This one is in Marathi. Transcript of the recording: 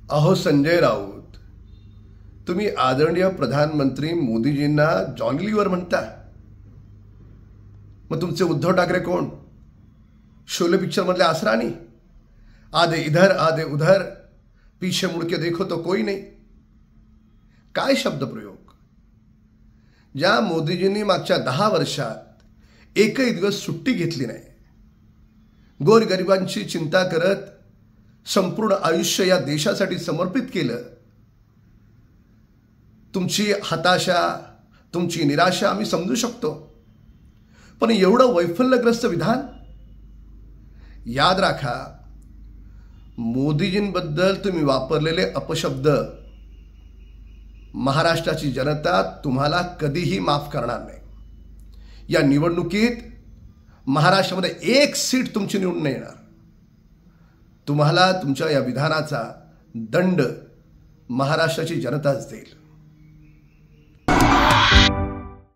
अहो संजय राऊत, तुम्ही आदरणीय प्रधानमंत्री मोदीजींना जॉन लिव्हर म्हणता, मग तुमचे उद्धव ठाकरे कोण? शोले पिक्चर मधले आसरानी, आधे इधर आधे उधर, पीछे मुड़के देखो तो कोई नहीं. काय शब्दप्रयोग! ज्या मोदीजींनी मागच्या 10 वर्षात एकही दिवस सुट्टी घेतली नाही, गोरगरिबांची चिंता करत संपूर्ण आयुष्य या देशासाठी समर्पित केलं. तुमची हताशा, तुमची निराशा आम्ही समजू शकतो, पण एवढं वैफल्यग्रस्त विधान? याद राखा, मोदीजींबद्दल तुम्ही वापरलेले अपशब्द महाराष्ट्राची जनता तुम्हाला कधीही माफ करणार नाही. या निवडणुकीत महाराष्ट्रामध्ये 1 सीट तुमची निवडून नाही येणार. तुम्हाला तुमच्या या विधानाचा दंड महाराष्ट्राची जनताच देईल.